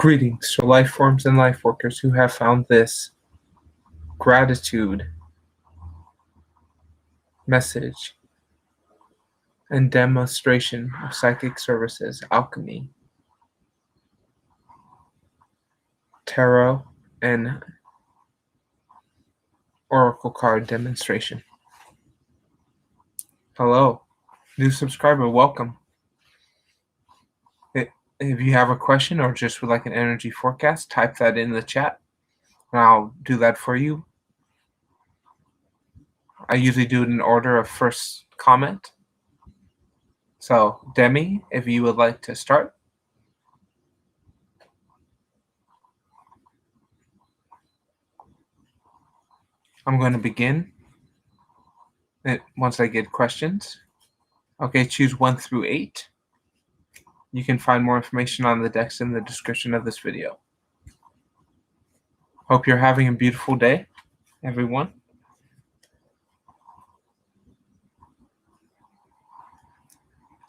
Greetings to life forms and life workers who have found this gratitude message and demonstration of psychic services, alchemy, tarot, and oracle card demonstration. Hello, new subscriber, welcome. If you have a question or just would like an energy forecast, type that in the chat and I'll do that for you. I usually do it in order of first comment. So, Demi, if you would like to start. I'm going to begin once I get questions. Okay, choose 1 through 8. You can find more information on the decks in the description of this video. Hope you're having a beautiful day, everyone.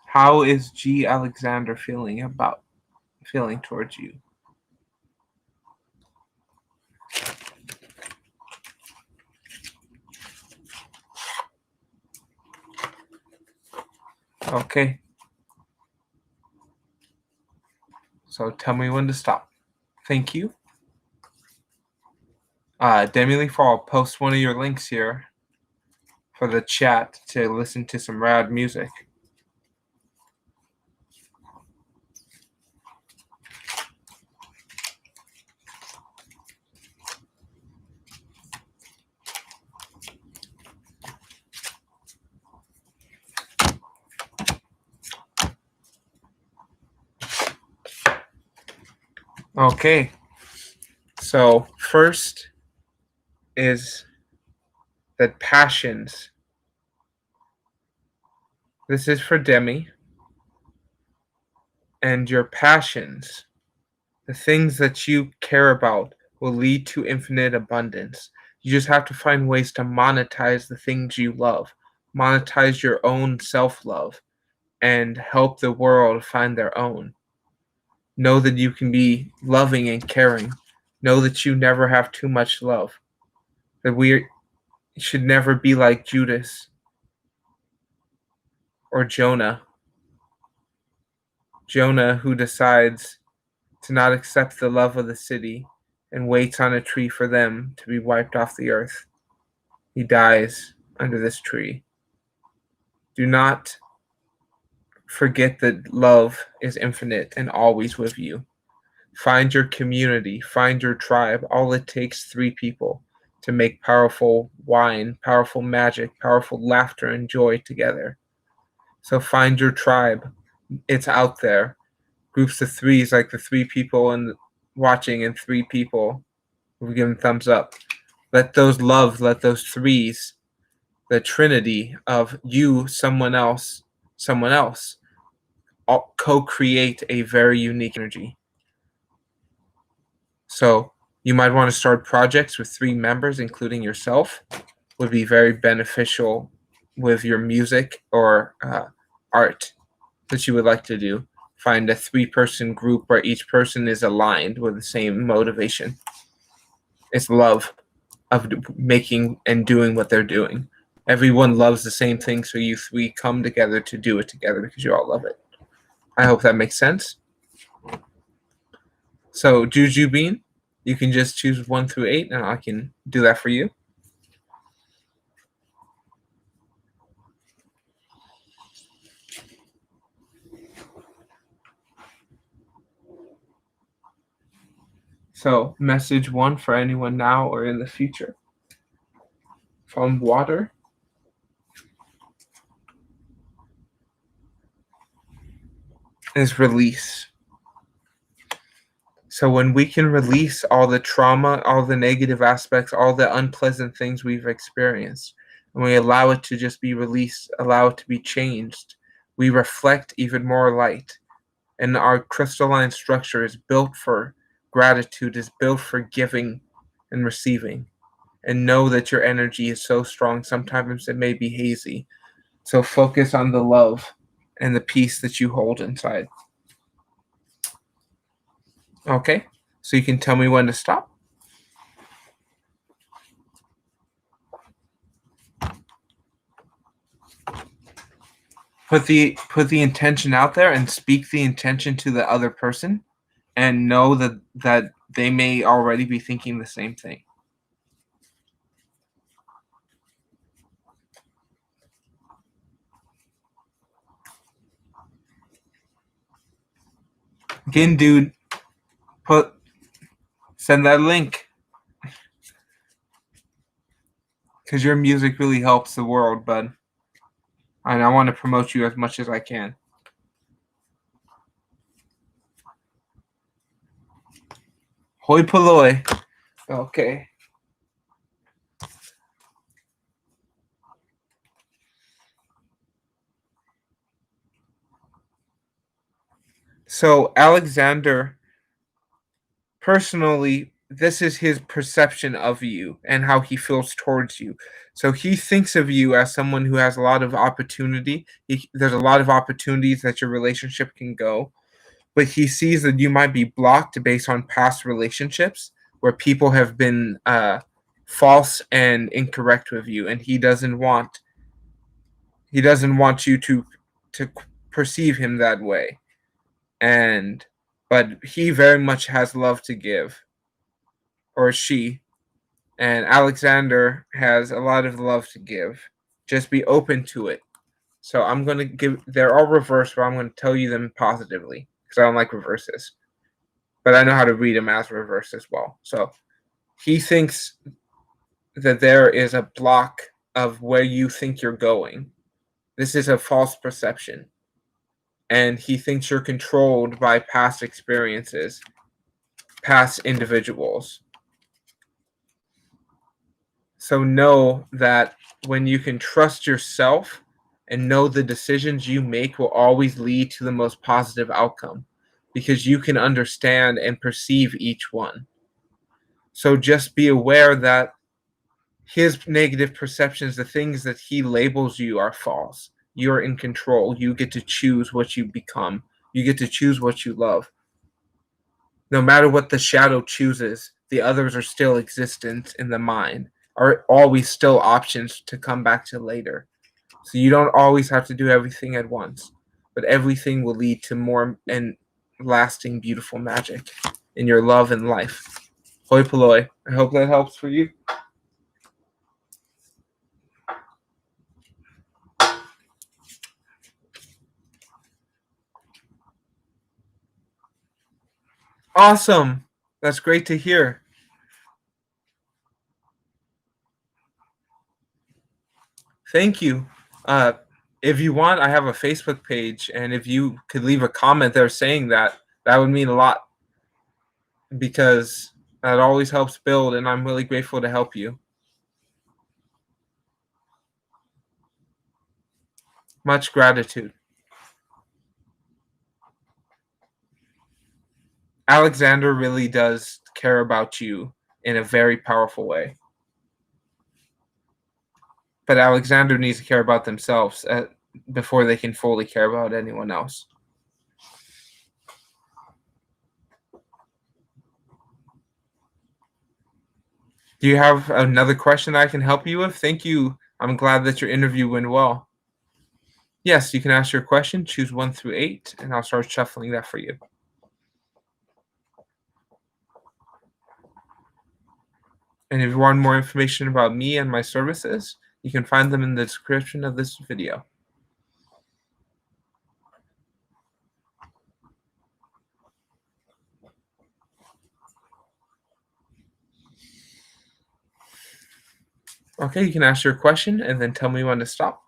How is G. Alexander feeling towards you? Okay. So tell me when to stop. Thank you. Demi Lee Fall, post one of your links here for the chat to listen to some rad music. Okay. So first is that passions. This is for Demi. And your passions, the things that you care about, will lead to infinite abundance. You just have to find ways to monetize the things you love, monetize your own self-love, and help the world find their own. Know that you can be loving and caring. Know that you never have too much love. That we should never be like Judas or Jonah. Jonah, who decides to not accept the love of the city and waits on a tree for them to be wiped off the earth. He dies under this tree. Do not forget that love is infinite and always with you. Find your community, find your tribe. All it takes 3 people to make powerful wine, powerful magic, powerful laughter and joy together. So find your tribe. It's out there. Groups of 3s, like the 3 people and watching and 3 people who've given thumbs up. Let those 3s, the trinity of you, someone else, all co-create a very unique energy. So you might want to start projects with 3 members, including yourself. Would be very beneficial with your music or art that you would like to do. Find a 3-person group where each person is aligned with the same motivation. It's love of making and doing what they're doing. Everyone loves the same thing, so you 3 come together to do it together because you all love it. I hope that makes sense. So, Juju Bean, you can just choose 1 through 8, and I can do that for you. So, message 1 for anyone now or in the future. From water. Is release. So when we can release all the trauma, all the negative aspects, all the unpleasant things we've experienced, and we allow it to just be released, allow it to be changed, we reflect even more light. And our crystalline structure is built for gratitude, is built for giving and receiving. And know that your energy is so strong. Sometimes it may be hazy. So focus on the love and the peace that you hold inside. Okay. So you can tell me when to stop. Put the intention out there and speak the intention to the other person and know that they may already be thinking the same thing. Again, dude, send that link because your music really helps the world, bud. And I want to promote you as much as I can. Hoi polloi. Okay. So Alexander, personally, this is his perception of you and how he feels towards you. So he thinks of you as someone who has a lot of opportunity. There's a lot of opportunities that your relationship can go, but he sees that you might be blocked based on past relationships where people have been false and incorrect with you, and he doesn't want you to perceive him that way. And but he very much has love to give, or she, and Alexander has a lot of love to give. Just be open to it. So I'm gonna give. They're all reversed, but I'm gonna tell you them positively because I don't like reverses, but I know how to read them as reverse as well. So he thinks that there is a block of where you think you're going. This is a false perception, and he thinks you're controlled by past experiences, past individuals. So know that when you can trust yourself and know the decisions you make will always lead to the most positive outcome because you can understand and perceive each one. So just be aware that his negative perceptions, the things that he labels you, are false. You're in control. You get to choose what you become. You get to choose what you love. No matter what the shadow chooses, the others are still existent in the mind, are always still options to come back to later. So you don't always have to do everything at once, but everything will lead to more and lasting, beautiful magic in your love and life. Hoi polloi. I hope that helps for you. Awesome. That's great to hear. Thank you. Uh, if you want, I have a Facebook page, and if you could leave a comment there saying that, that would mean a lot because that always helps build, and I'm really grateful to help you. Much gratitude. Alexander really does care about you in a very powerful way. But Alexander needs to care about themselves before they can fully care about anyone else. Do you have another question I can help you with? Thank you. I'm glad that your interview went well. Yes, you can ask your question, choose 1 through 8, and I'll start shuffling that for you. And if you want more information about me and my services, you can find them in the description of this video. Okay, you can ask your question and then tell me when to stop.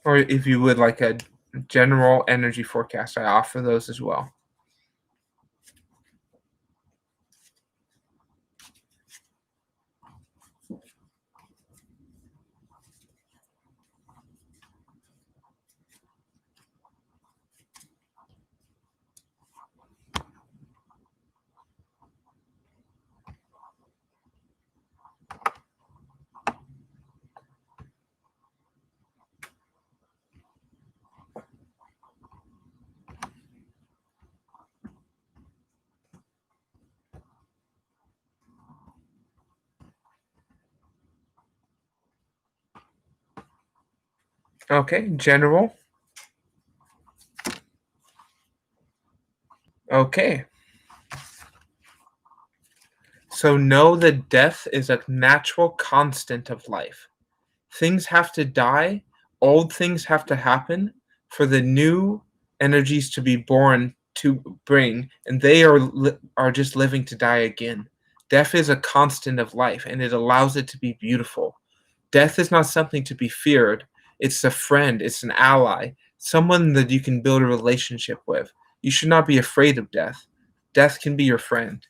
Or if you would like a general energy forecast, I offer those as well. Okay, general. Okay. So know that death is a natural constant of life. Things have to die, old things have to happen for the new energies to be born to bring, and they are just living to die again. Death is a constant of life, and it allows it to be beautiful. Death is not something to be feared. It's a friend, it's an ally, someone that you can build a relationship with. You should not be afraid of death. Death can be your friend.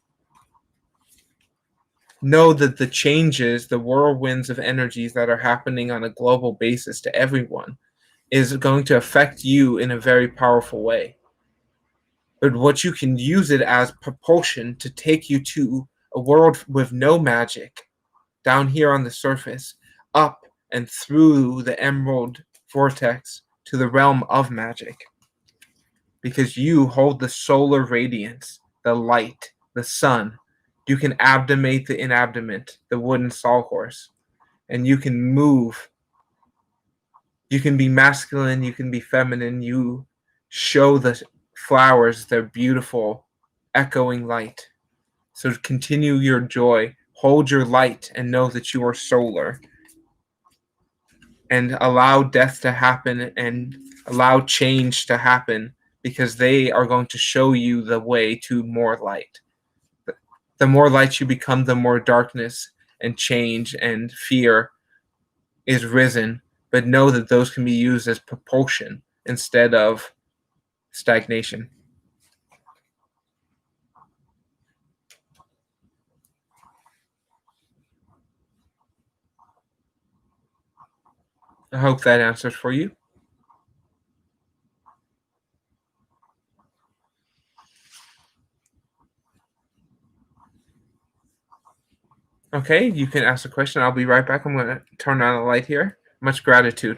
Know that the changes, the whirlwinds of energies that are happening on a global basis to everyone is going to affect you in a very powerful way. But what you can use it as propulsion to take you to a world with no magic, down here on the surface, up and through the emerald vortex to the realm of magic. Because you hold the solar radiance, the light, the sun. You can abdomate the inabdomate, the wooden sawhorse, and you can move. You can be masculine, you can be feminine. You show the flowers their beautiful, echoing light. So continue your joy, hold your light, and know that you are solar. And allow death to happen and allow change to happen because they are going to show you the way to more light. The more light you become, the more darkness and change and fear is risen. But know that those can be used as propulsion instead of stagnation. I hope that answers for you. Okay, you can ask a question. I'll be right back. I'm going to turn on the light here. Much gratitude.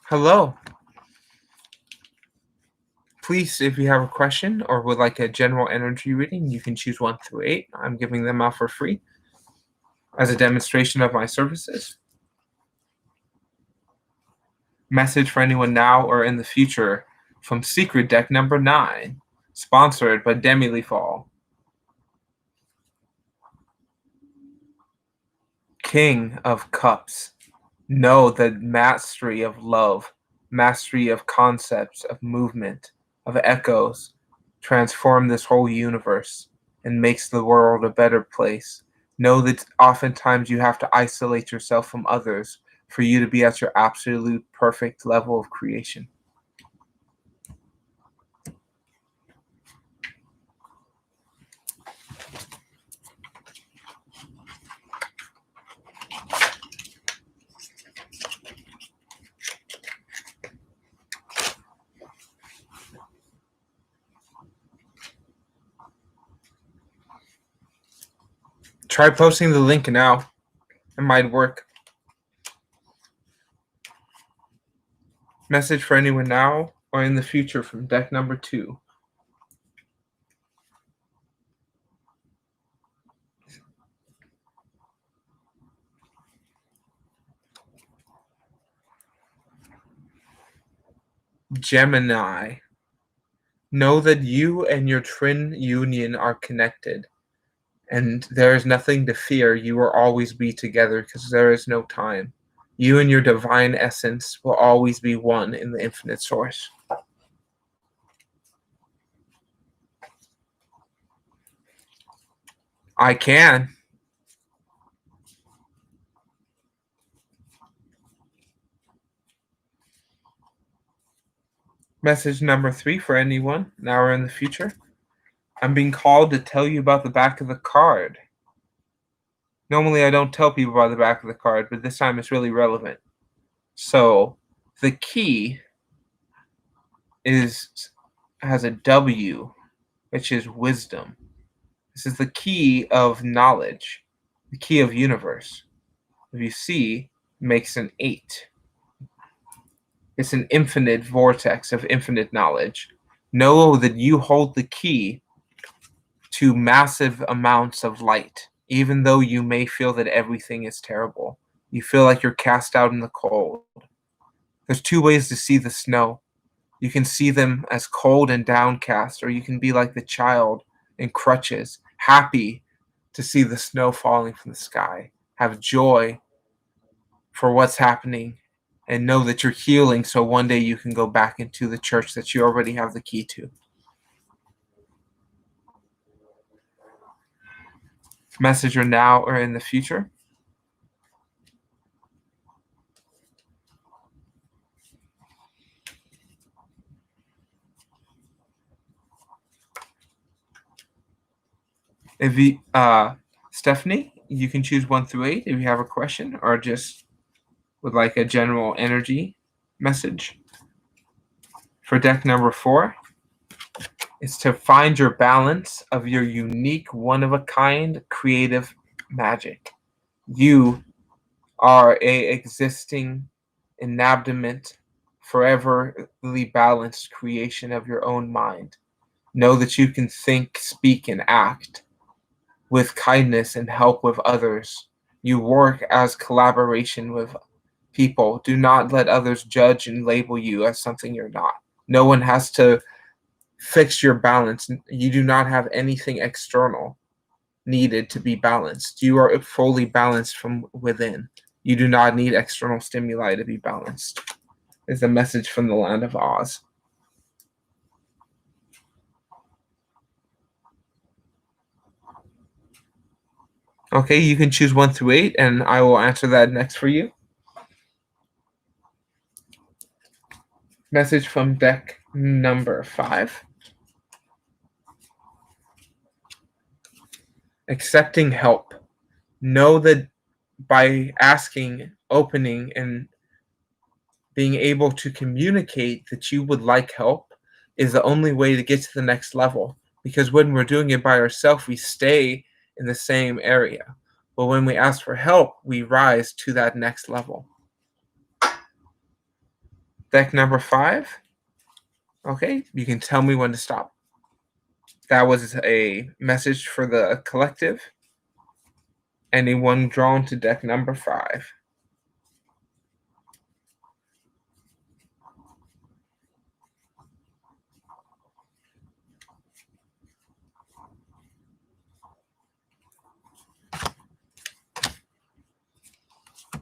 Hello. Please, if you have a question or would like a general energy reading, you can choose 1 through 8. I'm giving them out for free as a demonstration of my services. Message for anyone now or in the future from Secret Deck number 9, sponsored by Demi Leafall. King of Cups. Know the mastery of love, mastery of concepts, of movement, of echoes, transform this whole universe and makes the world a better place. Know that oftentimes you have to isolate yourself from others for you to be at your absolute perfect level of creation. Try posting the link now. It might work. Message for anyone now or in the future from deck number 2. Gemini. Know that you and your twin union are connected, and there is nothing to fear. You will always be together because there is no time. You and your divine essence will always be one in the infinite source. I can. Message number 3 for anyone, now or in the future. I'm being called to tell you about the back of the card. Normally, I don't tell people about the back of the card, but this time it's really relevant. So, the key has a W, which is wisdom. This is the key of knowledge, the key of universe. If you see, makes an 8. It's an infinite vortex of infinite knowledge. Know that you hold the key to massive amounts of light, even though you may feel that everything is terrible. You feel like you're cast out in the cold. There's 2 ways to see the snow. You can see them as cold and downcast, or you can be like the child in crutches, happy to see the snow falling from the sky. Have joy for what's happening and know that you're healing so one day you can go back into the church that you already have the key to. Message or now or in the future. If you, Stephanie, you can choose 1 through 8 if you have a question or just would like a general energy message. For deck number 4, it's to find your balance of your unique, one-of-a-kind creative magic. You are a existing, inabimate, foreverly balanced creation of your own mind. Know that you can think, speak, and act with kindness and help with others. You work as collaboration with people. Do not let others judge and label you as something you're not. No one has to fix your balance. You do not have anything external needed to be balanced. You are fully balanced from within. You do not need external stimuli to be balanced, is the message from the Land of Oz. Okay, you can choose 1 through 8, and I will answer that next for you. Message from deck number 5. Accepting help. Know that by asking, opening, and being able to communicate that you would like help is the only way to get to the next level. Because when we're doing it by ourselves, we stay in the same area. But when we ask for help, we rise to that next level. Deck number 5. Okay, you can tell me when to stop. That was a message for the collective. Anyone drawn to deck number 5?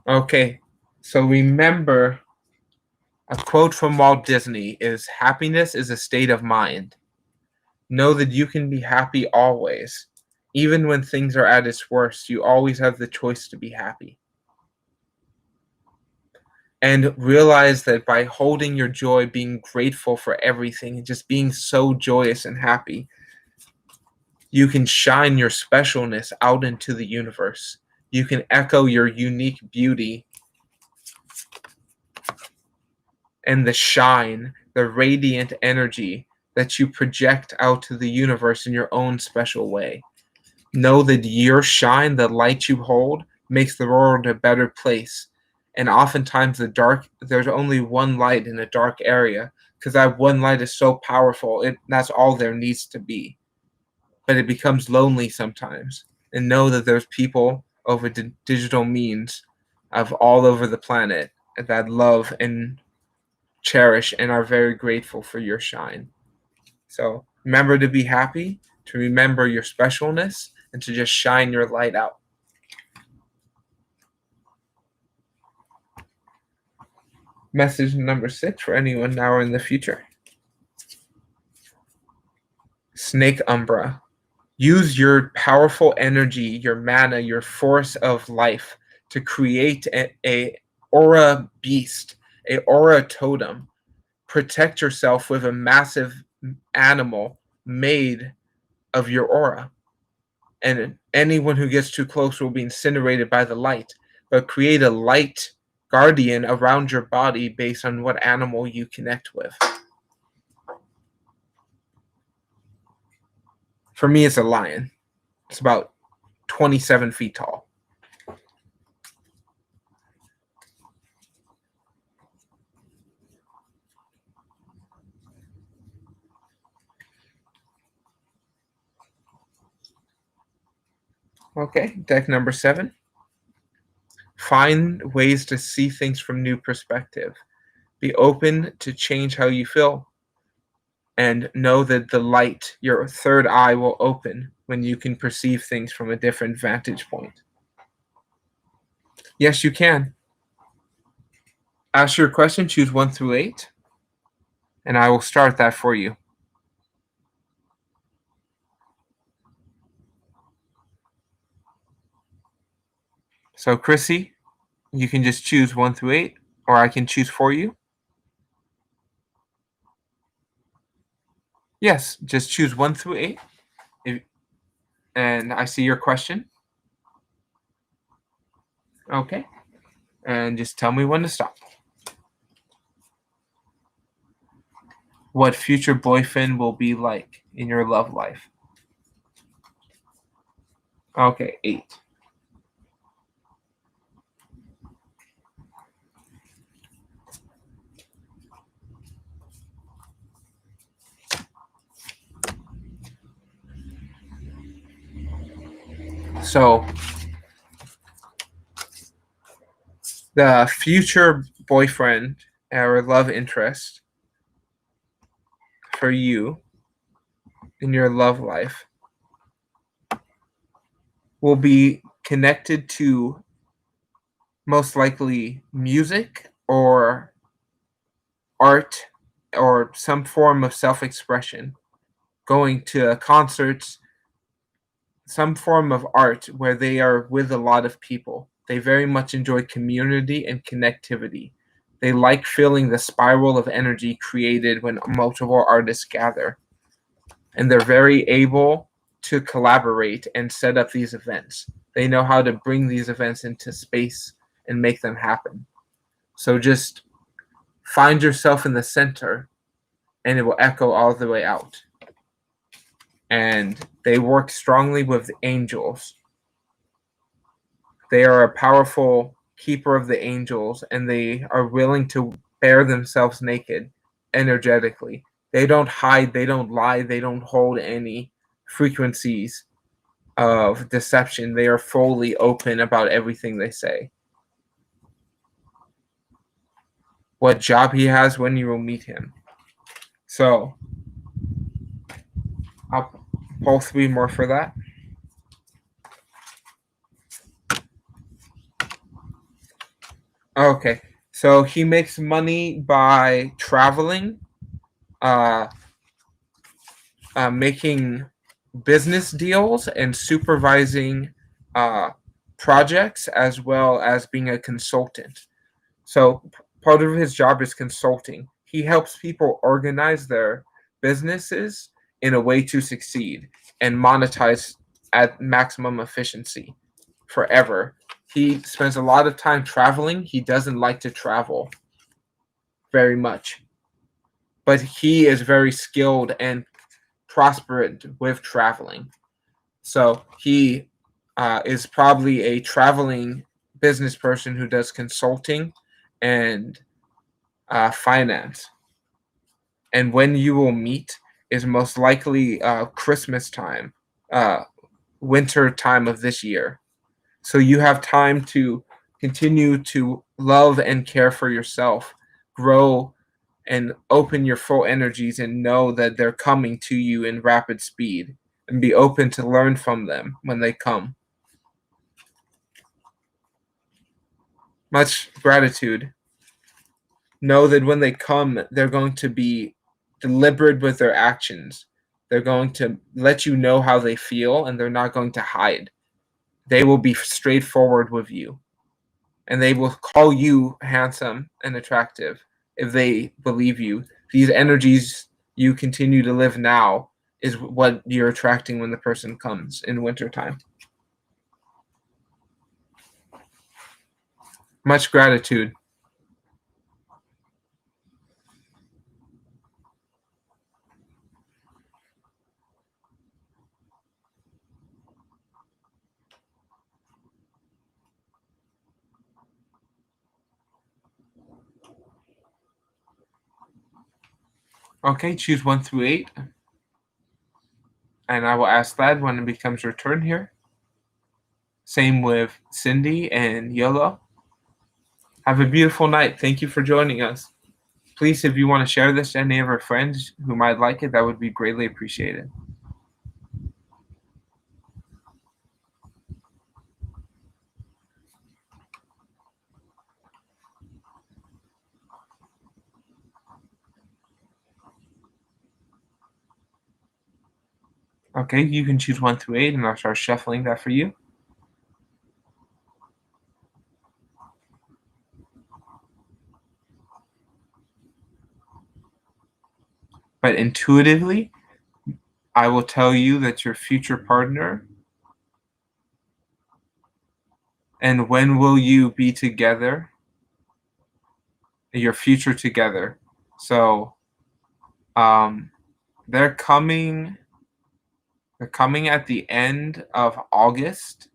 Okay, so remember, a quote from Walt Disney is, "Happiness is a state of mind." Know that you can be happy always. Even when things are at its worst, you always have the choice to be happy. And realize that by holding your joy, being grateful for everything, and just being so joyous and happy, you can shine your specialness out into the universe. You can echo your unique beauty and the shine, the radiant energy that you project out to the universe in your own special way. Know that your shine, the light you hold, makes the world a better place. And oftentimes there's only one light in a dark area because that one light is so powerful. That's all there needs to be. But it becomes lonely sometimes. And know that there's people over digital means of all over the planet that love and cherish and are very grateful for your shine. So remember to be happy, to remember your specialness, and to just shine your light out. Message number 6 for anyone now or in the future. Snake Umbra. Use your powerful energy, your mana, your force of life to create a aura beast, a aura totem. Protect yourself with a massive animal made of your aura. And anyone who gets too close will be incinerated by the light. But create a light guardian around your body based on what animal you connect with. For me, it's a lion. It's about 27 feet tall. Okay, deck number 7. Find ways to see things from new perspective. Be open to change how you feel, and know that the light, your third eye, will open when you can perceive things from a different vantage point. Yes, you can. Ask your question, choose 1 through 8, and I will start that for you. So, Chrissy, you can just choose 1 through 8, or I can choose for you. Yes, just choose 1 through 8. And I see your question. Okay. And just tell me when to stop. What future boyfriend will be like in your love life? Okay, 8. So, the future boyfriend or love interest for you in your love life will be connected to most likely music or art or some form of self expression, going to concerts, some form of art where they are with a lot of people. They very much enjoy community and connectivity. They like feeling the spiral of energy created when multiple artists gather. And they're very able to collaborate and set up these events. They know how to bring these events into space and make them happen. So just find yourself in the center and it will echo all the way out. And they work strongly with angels. They are a powerful keeper of the angels, and they are willing to bare themselves naked energetically. They don't hide, they don't lie, they don't hold any frequencies of deception. They are fully open about everything they say. What job he has, when you will meet him. So I'll pull 3 more for that. Okay, so he makes money by traveling, uh, making business deals, and supervising uh, projects, as well as being a consultant. So part of his job is consulting. He helps people organize their businesses in a way to succeed and monetize at maximum efficiency forever. He spends a lot of time traveling. He doesn't like to travel very much, but he is very skilled and prosperous with traveling. So he is probably a traveling business person who does consulting and finance. And when you will meet is most likely Christmas time, uh, winter time of this year. So you have time to continue to love and care for yourself, grow and open your full energies, and know that they're coming to you in rapid speed, and be open to learn from them when they come. Much gratitude. Know that when they come, they're going to be deliberate with their actions. They're going to let you know how they feel, and they're not going to hide. They will be straightforward with you, and they will call you handsome and attractive if they believe you. These energies you continue to live now is what you're attracting when the person comes in wintertime. Much gratitude. Okay, choose 1 through 8. And I will ask that when it becomes your turn here. Same with Cindy and Yolo. Have a beautiful night. Thank you for joining us. Please, if you want to share this to any of our friends who might like it, that would be greatly appreciated. Okay, you can choose 1 through 8, and I'll start shuffling that for you. But intuitively, I will tell you that your future partner and when will you be together, your future together. So um, they're coming. They're coming at the end of August,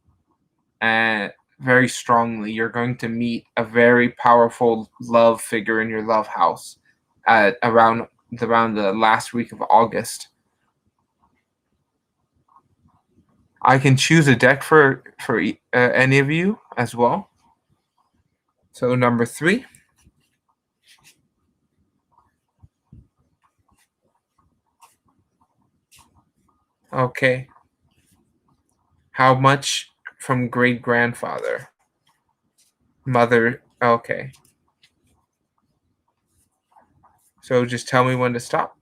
and very strongly, you're going to meet a very powerful love figure in your love house at around the last week of August. I can choose a deck for any of you as well. So number 3. Okay. How much from great grandfather? Mother. Okay. So just tell me when to stop.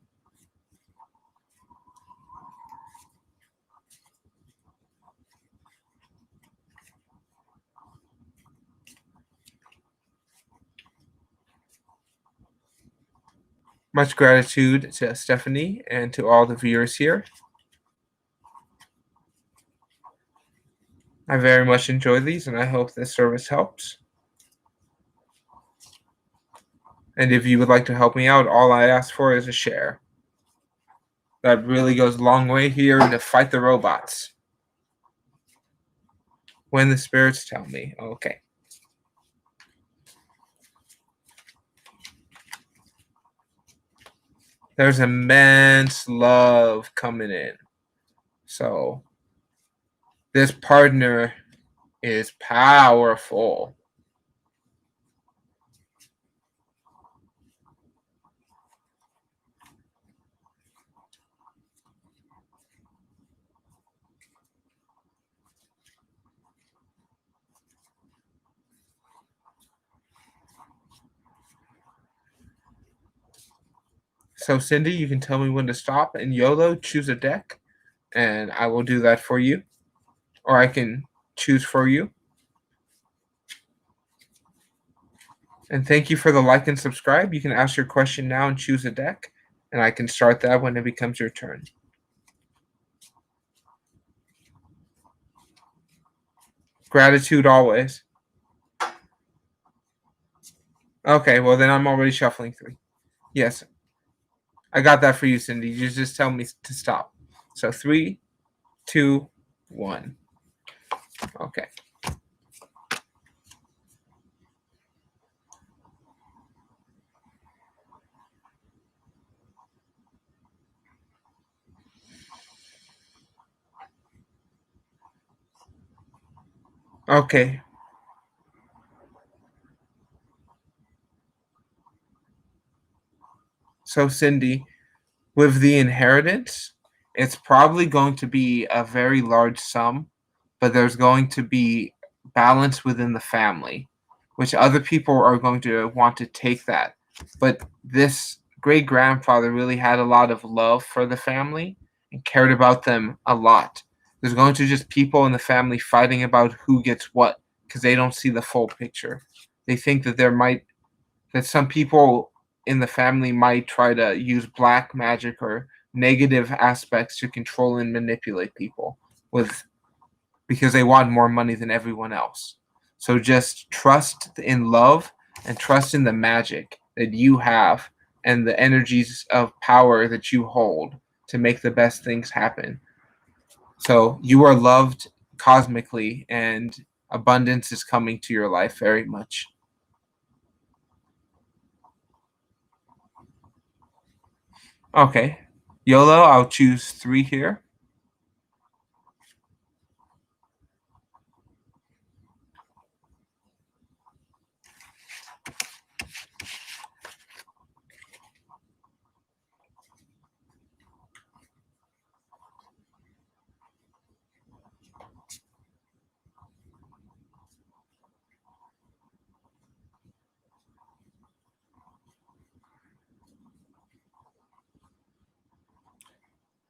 Much gratitude to Stephanie and to all the viewers here. I very much enjoy these, and I hope this service helps. And if you would like to help me out, all I ask for is a share. That really goes a long way here to fight the robots. When the spirits tell me. Okay. There's immense love coming in. So this partner is powerful. So Cindy, you can tell me when to stop, and YOLO, choose a deck, and I will do that for you. Or I can choose for you. And thank you for the like and subscribe. You can ask your question now and choose a deck, and I can start that when it becomes your turn. Gratitude always. Okay, well then I'm already shuffling 3. Yes, I got that for you, Cindy. You just tell me to stop. So 3, 2, 1. Okay. Okay. So Cindy, with the inheritance, it's probably going to be a very large sum, but there's going to be balance within the family, which other people are going to want to take that. But this great grandfather really had a lot of love for the family and cared about them a lot. There's going to just people in the family fighting about who gets what because they don't see the full picture. They think that some people in the family might try to use black magic or negative aspects to control and manipulate people with because they want more money than everyone else. So just trust in love and trust in the magic that you have and the energies of power that you hold to make the best things happen. So you are loved cosmically and abundance is coming to your life very much. Okay. YOLO, I'll choose 3 here.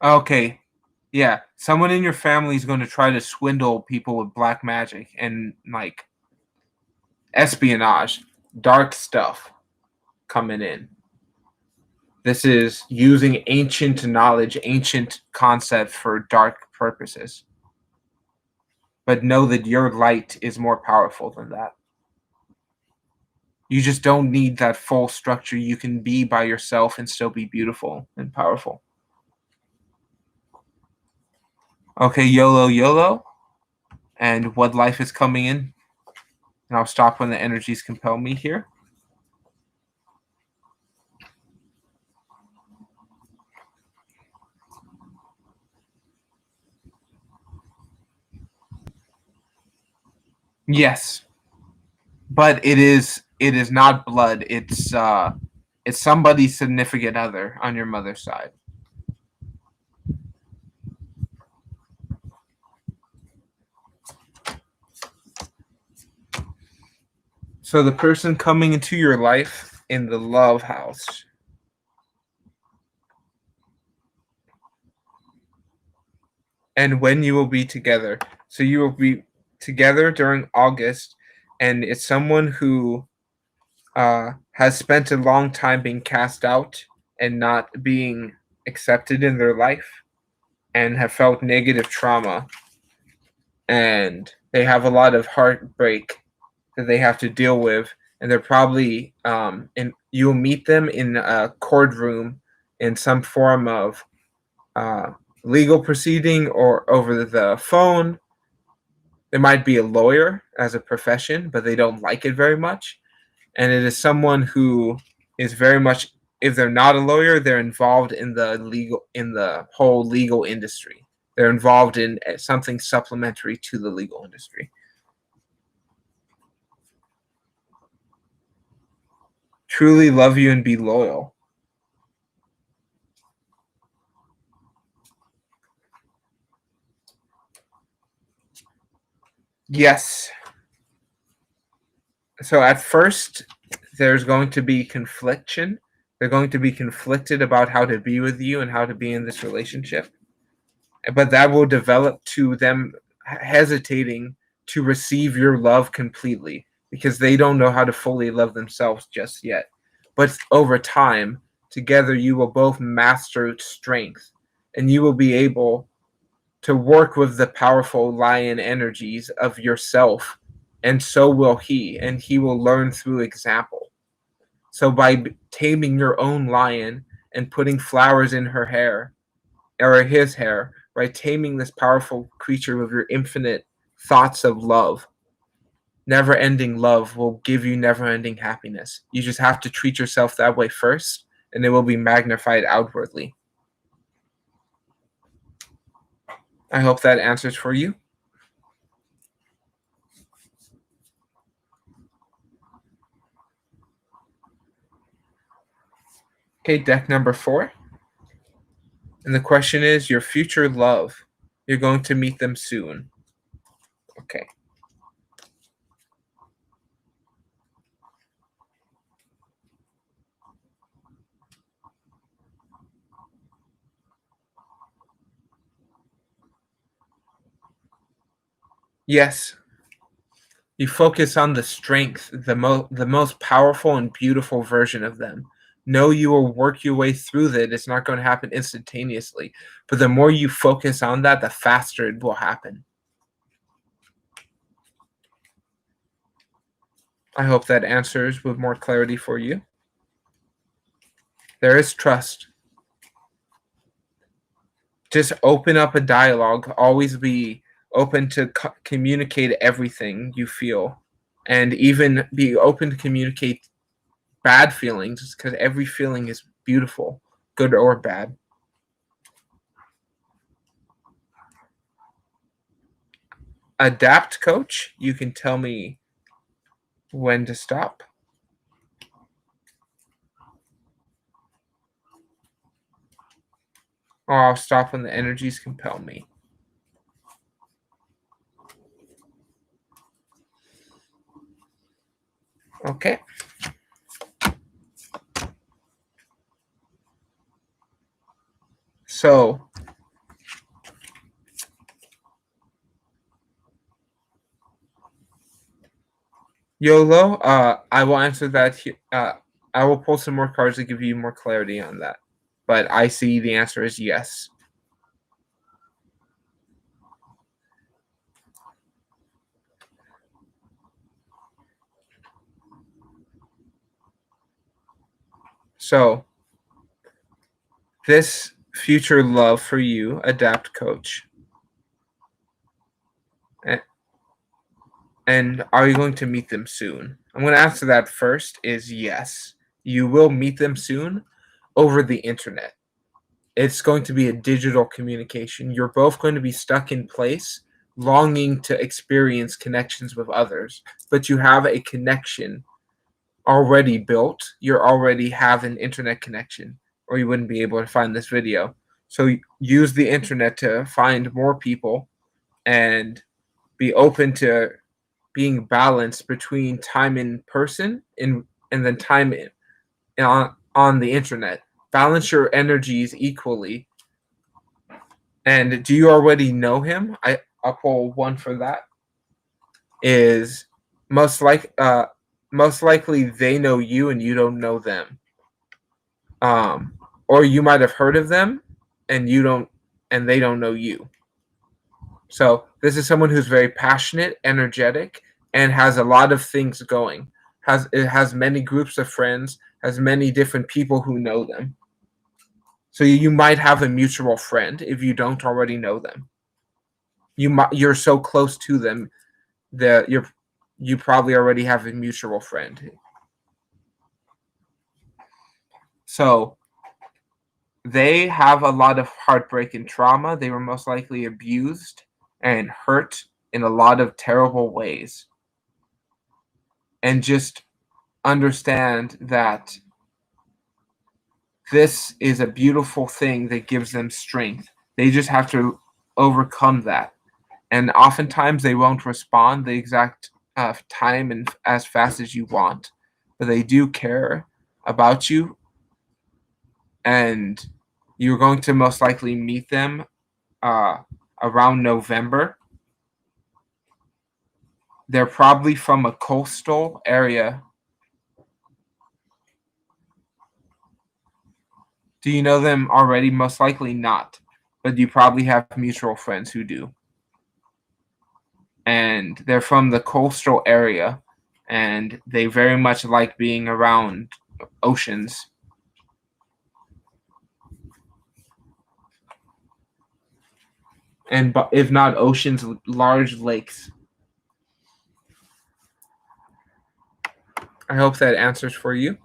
Okay. Yeah. Someone in your family is going to try to swindle people with black magic and like espionage, dark stuff coming in. This is using ancient knowledge, ancient concept for dark purposes. But know that your light is more powerful than that. You just don't need that full structure. You can be by yourself and still be beautiful and powerful. Okay, YOLO, YOLO. And what life is coming in. And I'll stop when the energies compel me here. Yes, but it is not blood. It's somebody's significant other on your mother's side. So the person coming into your life in the love house. And when you will be together. So you will be together during August, and it's someone who has spent a long time being cast out and not being accepted in their life and have felt negative trauma, and they have a lot of heartbreak that they have to deal with, and they're probably and you'll meet them in a courtroom in some form of uh, legal proceeding or over the phone. There might be a lawyer as a profession, but they don't like it very much. And it is someone who is very much, if they're not a lawyer, they're involved in the whole legal industry. They're involved in something supplementary to the legal industry. Truly love you and be loyal. Yes. So at first, there's going to be confliction. They're going to be conflicted about how to be with you and how to be in this relationship. But that will develop to them hesitating to receive your love completely because they don't know how to fully love themselves just yet. But over time, together, you will both master strength and you will be able to work with the powerful lion energies of yourself, and so will he, and he will learn through example. So by taming your own lion and putting flowers in her hair or his hair, by taming this powerful creature with your infinite thoughts of love, never ending love will give you never ending happiness. You just have to treat yourself that way first, and it will be magnified outwardly. I hope that answers for you. Okay, deck number 4. And the question is your future love. You're going to meet them soon. Okay. Yes, you focus on the strength, the most powerful and beautiful version of them. Know you will work your way through that. It's not going to happen instantaneously. But the more you focus on that, the faster it will happen. I hope that answers with more clarity for you. There is trust. Just open up a dialogue. Always be open to communicate everything you feel, and even be open to communicate bad feelings because every feeling is beautiful. good or bad. Adapt coach, you can tell me when to stop. Or I'll stop when the energies compel me. Okay. So, YOLO, I will answer that. I will pull some more cards to give you more clarity on that. But I see the answer is yes. So, this future love for you, adapt coach. And are you going to meet them soon? I'm going to answer that first is yes. You will meet them soon over the internet. It's going to be a digital communication. You're both going to be stuck in place, longing to experience connections with others, but you have a connection already built. You already have an internet connection, or you wouldn't be able to find this video. So use the internet to find more people and be open to being balanced between time in person and then time on the internet. Balance your energies equally. And do you already know him? I'll pull one for that. Is most likely they know you and you don't know them. Or you might have heard of them and you don't and they don't know you. So this is someone who's very passionate, energetic, and has a lot of things going. It has many groups of friends, has many different people who know them. So you might have a mutual friend if you don't already know them. You're so close to them that you probably already have a mutual friend. So they have a lot of heartbreak and trauma. They were most likely abused and hurt in a lot of terrible ways. And just understand that this is a beautiful thing that gives them strength. They just have to overcome that. And oftentimes they won't respond the exact time and as fast as you want, but they do care about you. And you're going to most likely meet them around November. They're probably from a coastal area. Do you know them already? Most likely not, but you probably have mutual friends who do. And they're from the coastal area, and they very much like being around oceans. And if not oceans, large lakes. I hope that answers for you.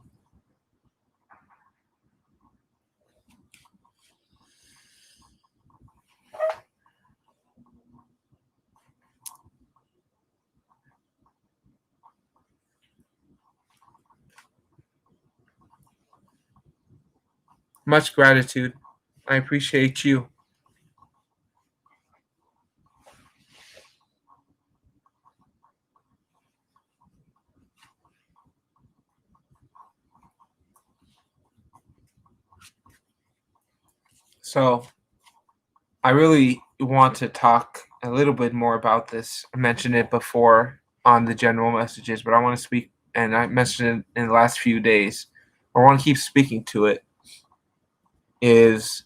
Much gratitude. I appreciate you. So I really want to talk a little bit more about this. I mentioned it before on the general messages, but I want to speak, and I mentioned it in the last few days. I want to keep speaking to it. Is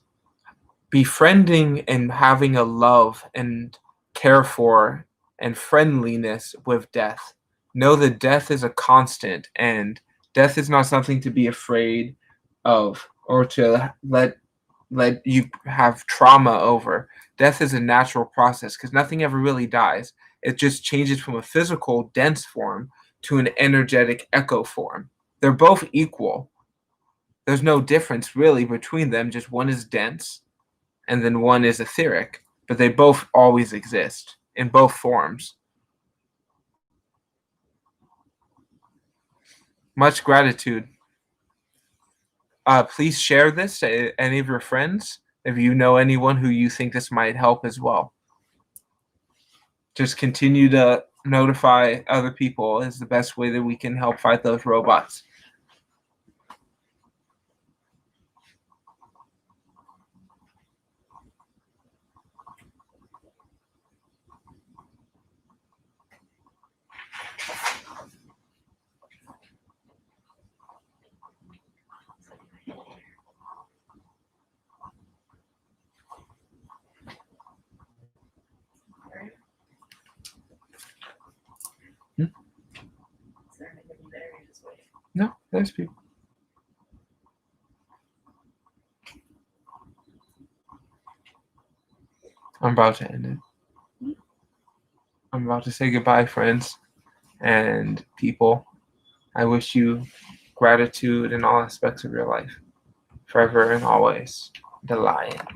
befriending and having a love and care for and friendliness with death. Know that death is a constant, and death is not something to be afraid of or to let you have trauma over. Death is a natural process because nothing ever really dies. It just changes from a physical dense form to an energetic echo form. They're both equal. there's no difference really between them. Just one is dense and then one is etheric, but they both always exist in both forms. Much gratitude. Please share this to any of your friends if you know anyone who you think this might help as well. Just continue to notify other people is the best way that we can help fight those robots. No, there's people. I'm about to end it. I'm about to say goodbye, friends and people. I wish you gratitude in all aspects of your life, forever and always. The Lion.